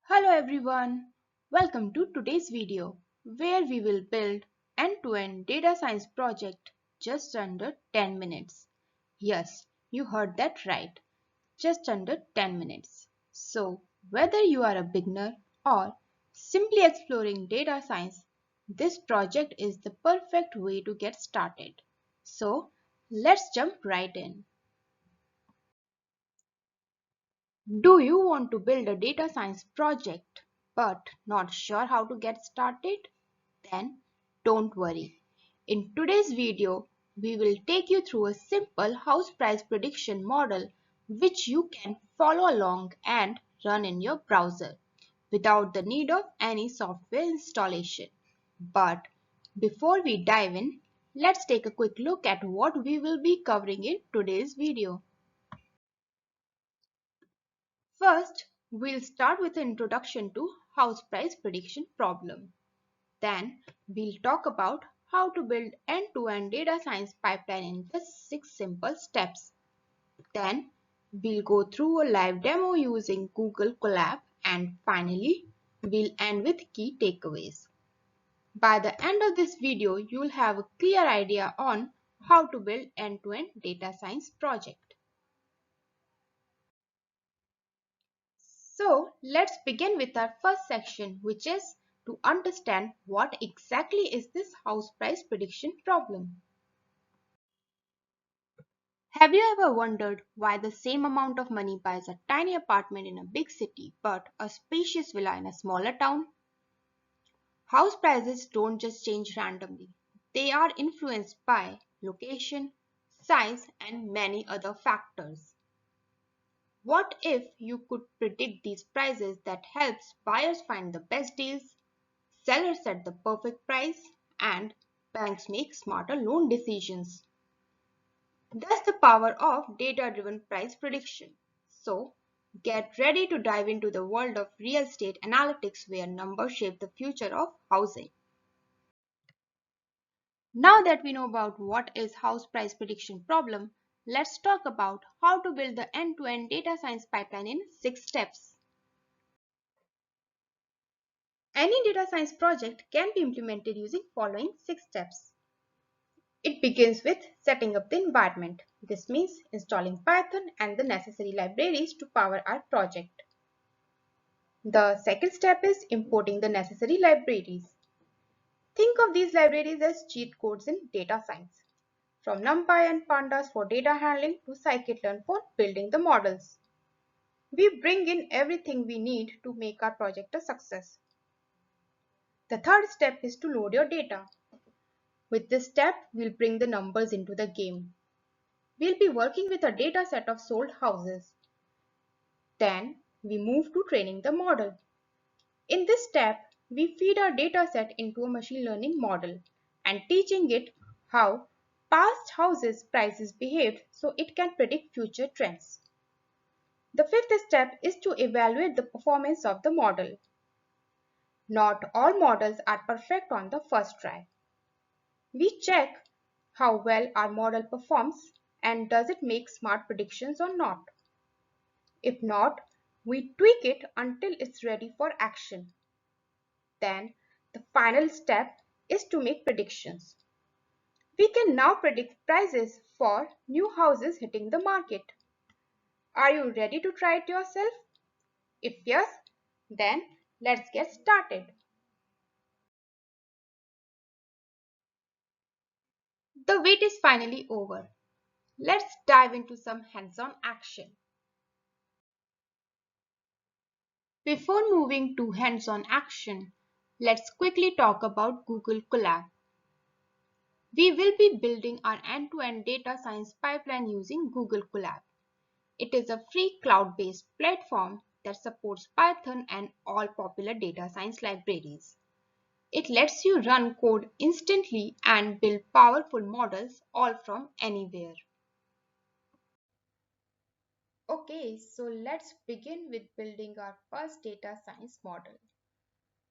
Hello everyone, welcome to today's video where we will build end-to-end data science project just under 10 minutes. Yes, you heard that right, just under 10 minutes. So whether you are a beginner or simply exploring data science, this project is the perfect way to get started. So let's jump right in. Do you want to build a data science project but not sure how to get started? Then don't worry. In today's video, we will take you through a simple house price prediction model which you can follow along and run in your browser without the need of any software installation. But before we dive in, let's take a quick look at what we will be covering in today's video. First, we'll start with an introduction to house price prediction problem. Then, we'll talk about how to build end-to-end data science pipeline in just 6 simple steps. Then, we'll go through a live demo using Google Colab, and finally, we'll end with key takeaways. By the end of this video, you'll have a clear idea on how to build end-to-end data science project. So let's begin with our first section, which is to understand what exactly is this house price prediction problem. Have you ever wondered why the same amount of money buys a tiny apartment in a big city but a spacious villa in a smaller town? House prices don't just change randomly. They are influenced by location, size, and many other factors. What if you could predict these prices that helps buyers find the best deals, sellers set the perfect price, and banks make smarter loan decisions? That's the power of data-driven price prediction. So, get ready to dive into the world of real estate analytics where numbers shape the future of housing. Now that we know about what is house price prediction problem, let's talk about how to build the end-to-end data science pipeline in 6 steps. Any data science project can be implemented using following 6 steps. It begins with setting up the environment. This means installing Python and the necessary libraries to power our project. The second step is importing the necessary libraries. Think of these libraries as cheat codes in data science, from NumPy and Pandas for data handling to scikit-learn for building the models. We bring in everything we need to make our project a success. The third step is to load your data. With this step, we'll bring the numbers into the game. We'll be working with a data set of sold houses. Then, we move to training the model. In this step, we feed our data set into a machine learning model and teaching it how past houses prices behaved so it can predict future trends. The fifth step is to evaluate the performance of the model. Not all models are perfect on the first try. We check how well our model performs and does it make smart predictions or not. If not, we tweak it until it's ready for action. Then the final step is to make predictions. We can now predict prices for new houses hitting the market. Are you ready to try it yourself? If yes, then let's get started. The wait is finally over. Let's dive into some hands-on action. Before moving to hands-on action, let's quickly talk about Google Colab. We will be building our end-to-end data science pipeline using Google Colab. It is a free cloud-based platform that supports Python and all popular data science libraries. It lets you run code instantly and build powerful models all from anywhere. Okay, so let's begin with building our first data science model.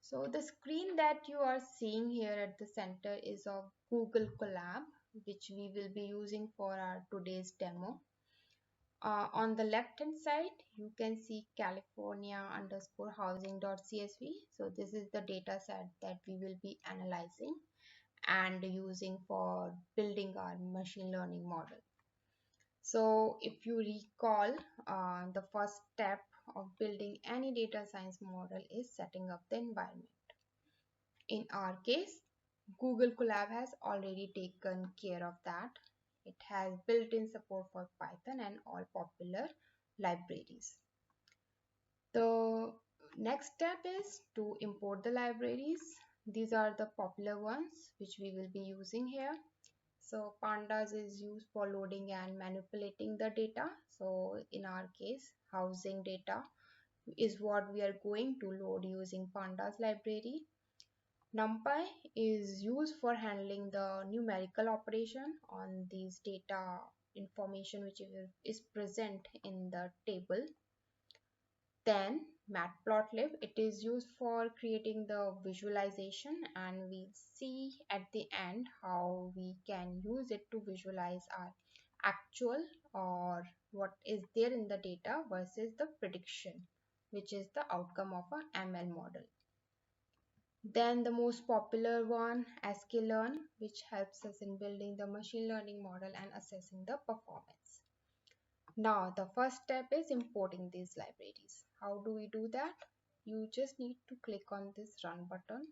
So the screen that you are seeing here at the center is of Google Colab, which we will be using for our today's demo. On the left hand side, you can see California underscore housing.csv. So this is the data set that we will be analyzing and using for building our machine learning model. So if you recall, the first step of building any data science model is setting up the environment. In our case, Google Colab has already taken care of that. It has built-in support for Python and all popular libraries. The next step is to import the libraries. These are the popular ones which we will be using here. So pandas is used for loading and manipulating the data. So in our case, housing data is what we are going to load using pandas library. NumPy is used for handling the numerical operation on these data information which is present in the table. Then matplotlib, it is used for creating the visualization, and we'll see at the end how we can use it to visualize our actual or what is there in the data versus the prediction, which is the outcome of a ML model. Then the most popular one, sklearn, which helps us in building the machine learning model and assessing the performance. Now the first step is importing these libraries. How do we do that? You just need to click on this run button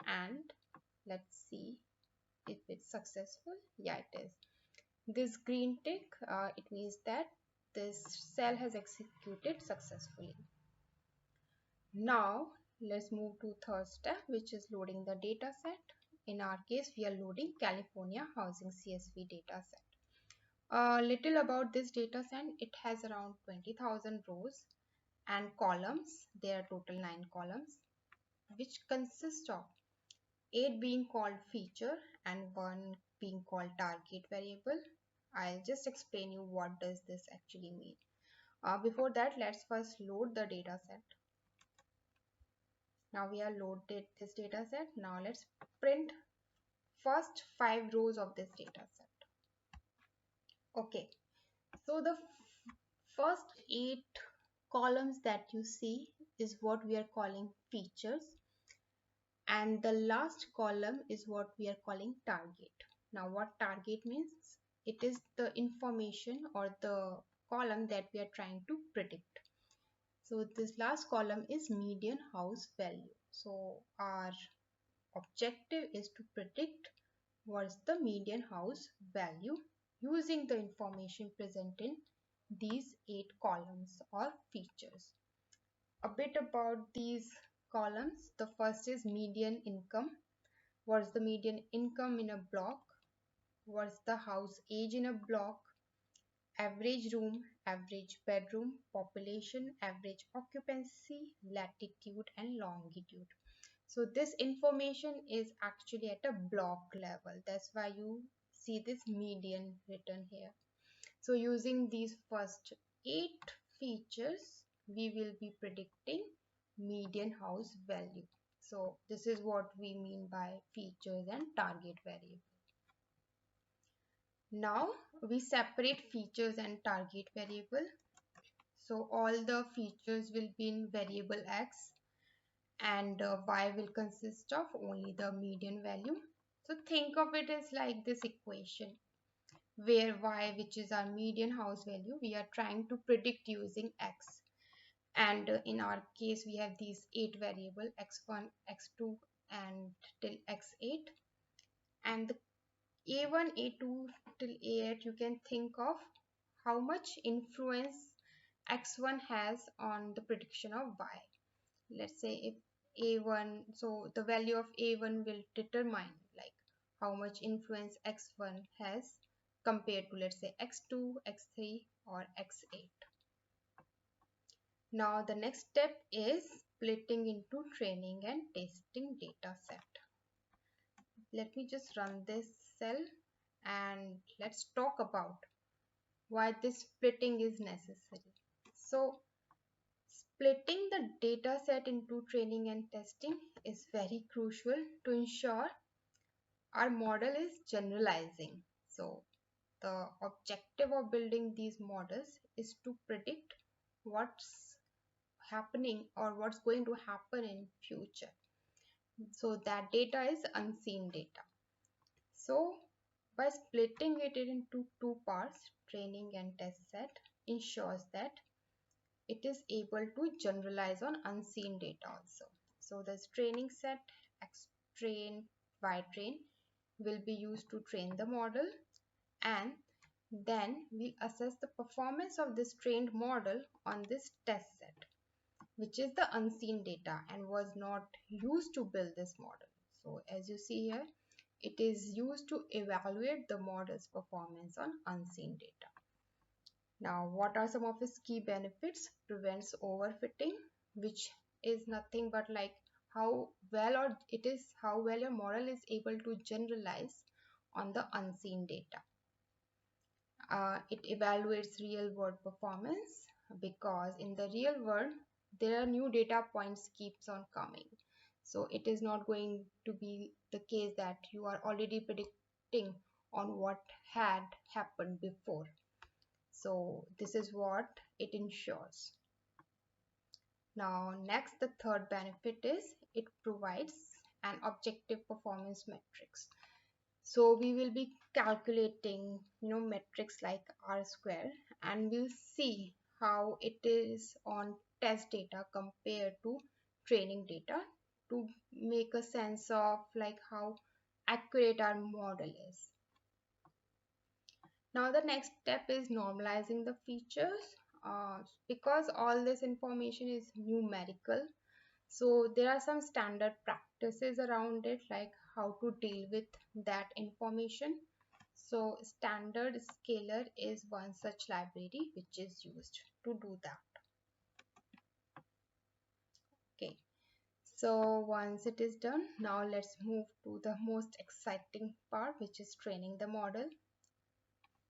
and let's see if it's successful. Yeah, it is. This green tick, it means that this cell has executed successfully. Now let's move to third step, which is loading the data set. In our case, we are loading California housing CSV data set. A little about this data set, it has around 20,000 rows and columns. There are total 9 columns, which consist of 8 being called feature and 1 being called target variable. I'll just explain you what does this actually mean. Before that, let's first load the data set. Now we are loaded this data set. Now let's print first 5 rows of this data set. Okay, so the first 8 columns that you see is what we are calling features, and the last column is what we are calling target. Now what target means? It is the information or the column that we are trying to predict. So this last column is median house value. So our objective is to predict what's the median house value using the information present in these 8 columns or features. A bit about these columns. The first is median income. What's the median income in a block? What's the house age in a block? Average room, average bedroom, population, average occupancy, latitude and longitude. So this information is actually at a block level. That's why you see this median written here. So using these first 8 features, we will be predicting median house value. So this is what we mean by features and target variable. Now we separate features and target variable. So all the features will be in variable x and y will consist of only the median value. So think of it as like this equation where y, which is our median house value, we are trying to predict using x. And in our case, we have these 8 variables x1, x2 and till x8. And the a1, a2 till a8, you can think of how much influence x1 has on the prediction of y. Let's say if a1, so the value of a1 will determine like how much influence x1 has compared to, let's say, x2, x3 or x8. Now the next step is splitting into training and testing data set. Let me just run this cell and let's talk about why this splitting is necessary. So splitting the data set into training and testing is very crucial to ensure our model is generalizing. So The objective of building these models is to predict what's happening or what's going to happen in future. So that data is unseen data. So by splitting it into two parts, training and test set ensures that it is able to generalize on unseen data also. So this training set, xtrain, ytrain will be used to train the model, and then we assess the performance of this trained model on this test set, which is the unseen data and was not used to build this model. So as you see here, it is used to evaluate the model's performance on unseen data. Now, what are some of its key benefits? Prevents overfitting, which is nothing but like how well your model is able to generalize on the unseen data. It evaluates real world performance because in the real world there are new data points keeps on coming. So it is not going to be the case that you are already predicting on what had happened before. So this is what it ensures. Now next, the third benefit is it provides an objective performance metrics. So we will be calculating metrics like R square, and we'll see how it is on test data compared to training data to make a sense of like how accurate our model is. Now the next step is normalizing the features. Because all this information is numerical, so there are some standard practices around it, like how to deal with that information. So standard scaler is one such library which is used to do that. Okay, so once it is done, now let's move to the most exciting part, which is training the model.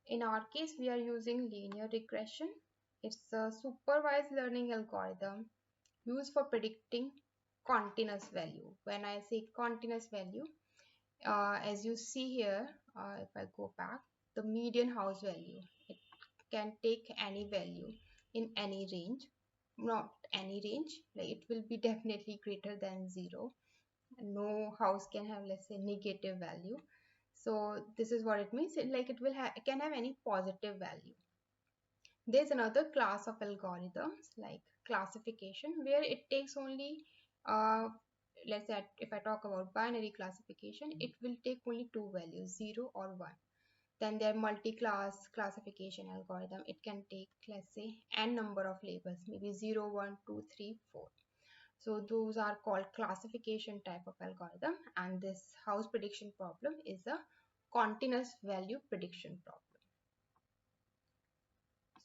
In our case, we are using linear regression. It's a supervised learning algorithm used for predicting continuous value. When I say continuous value, as you see here, if I go back, the median house value, it can take any value in any range, not any range, like it will be definitely greater than 0. No house can have, let's say, negative value. So this is what it means. It can have any positive value. There's another class of algorithms like classification, where it takes only let's say if I talk about binary classification, it will take only two values, 0 or 1. Then there are multi-class classification algorithm. It can take, let's say, n number of labels, maybe 0, 1, 2, 3, 4. So those are called classification type of algorithm, and this house prediction problem is a continuous value prediction problem.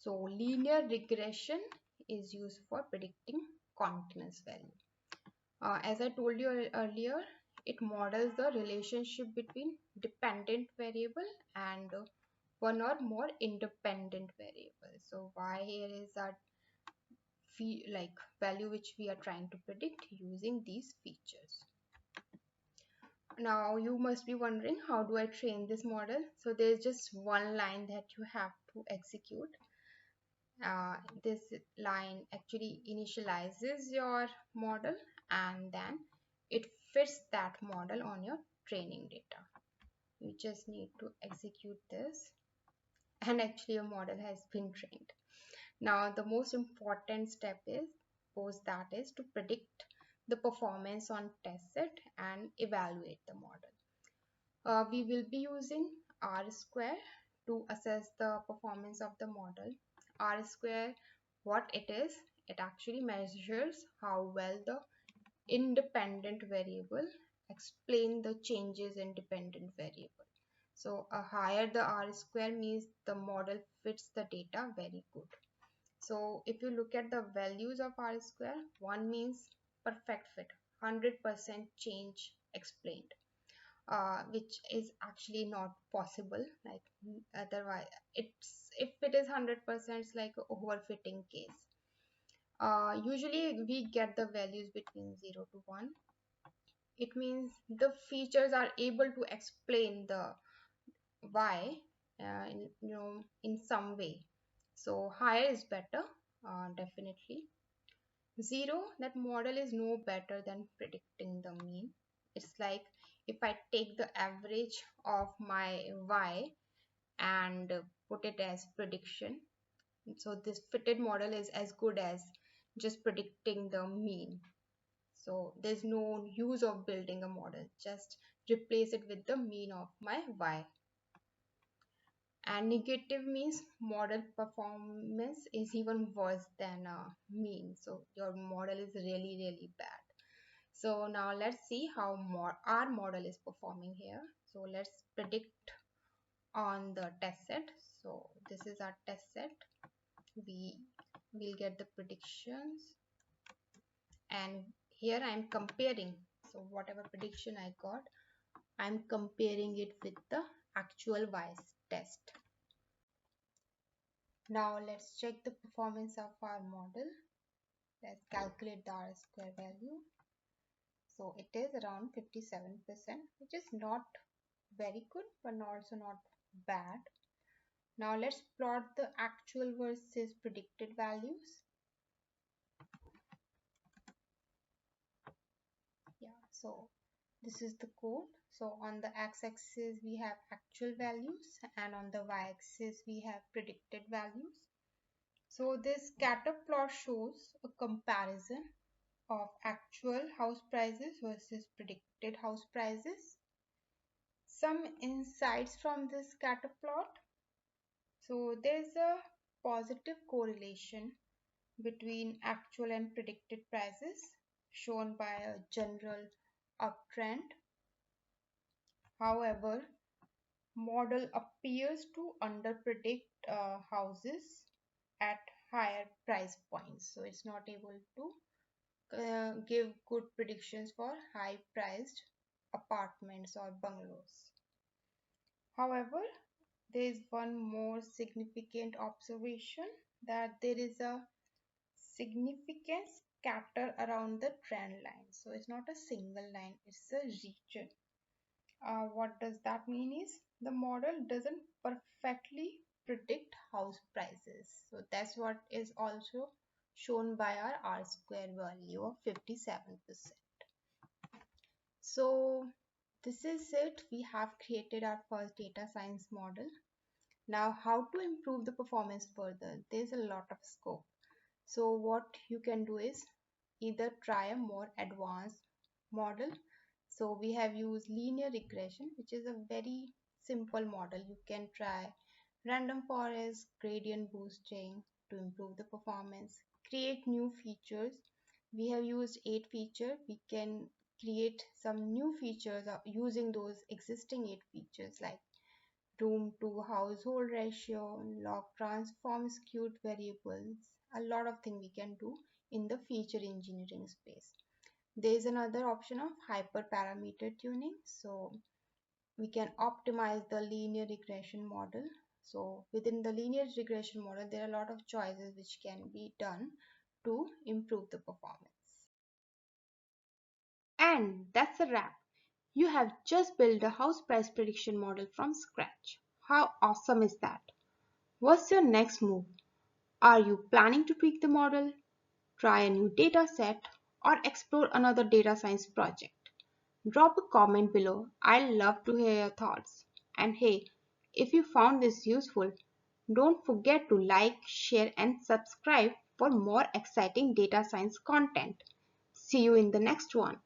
So linear regression is used for predicting continuous value. As I told you earlier, it models the relationship between dependent variable and one or more independent variables. So y here is that value which we are trying to predict using these features. Now you must be wondering, how do I train this model? So there's just one line that you have to execute. This line actually initializes your model, and then it fits that model on your training data. You just need to execute this, and actually your model has been trained. Now the most important step is to predict the performance on test set and evaluate the model. We will be using R square to assess the performance of the model. R square, what it is, it actually measures how well the independent variable explain the changes in dependent variable. So a higher the R square means the model fits the data very good. So if you look at the values of R square, 1 means perfect fit, 100% change explained, which is actually not possible. Like otherwise, if it is 100%, it's like a overfitting case. Usually we get the values between 0 to 1. It means the features are able to explain the why in some way. So higher is better, definitely. 0, that model is no better than predicting the mean. It's like if I take the average of my y and put it as prediction. So this fitted model is as good as just predicting the mean. So there's no use of building a model, just replace it with the mean of my y. And negative means model performance is even worse than mean. So your model is really bad. So now let's see how our model is performing here. So let's predict on the test set. So this is our test set. We will get the predictions, and here I'm comparing. So whatever prediction I got, I'm comparing it with the actual y test. Now let's check the performance of our model. Let's calculate the R square value. So it is around 57%, which is not very good, but also not bad. Now let's plot the actual versus predicted values. Yeah, so this is the code. So on the x-axis we have actual values, and on the y-axis we have predicted values. So this scatter plot shows a comparison of actual house prices versus predicted house prices. Some insights from this scatter plot. So there's a positive correlation between actual and predicted prices shown by a general uptrend. However, model appears to underpredict houses at higher price points. So it's not able to give good predictions for high priced apartments or bungalows. However, there is one more significant observation, that there is a significant scatter around the trend line. So it's not a single line, it's a region. What does that mean is the model doesn't perfectly predict house prices. So that's what is also shown by our R square value of 57%. So this is it. We have created our first data science model. Now how to improve the performance further? There's a lot of scope. So what you can do is either try a more advanced model. So we have used linear regression, which is a very simple model. You can try random forest, gradient boosting to improve the performance, create new features. We have used 8 features. We can create some new features using those existing 8 features, like room to household ratio, log transform skewed variables, a lot of things we can do in the feature engineering space. There is another option of hyperparameter tuning. So we can optimize the linear regression model. So within the linear regression model, there are a lot of choices which can be done to improve the performance. And that's a wrap. You have just built a house price prediction model from scratch. How awesome is that? What's your next move? Are you planning to tweak the model, try a new data set, or explore another data science project? Drop a comment below. I'd love to hear your thoughts. And hey, if you found this useful, don't forget to like, share, and subscribe for more exciting data science content. See you in the next one.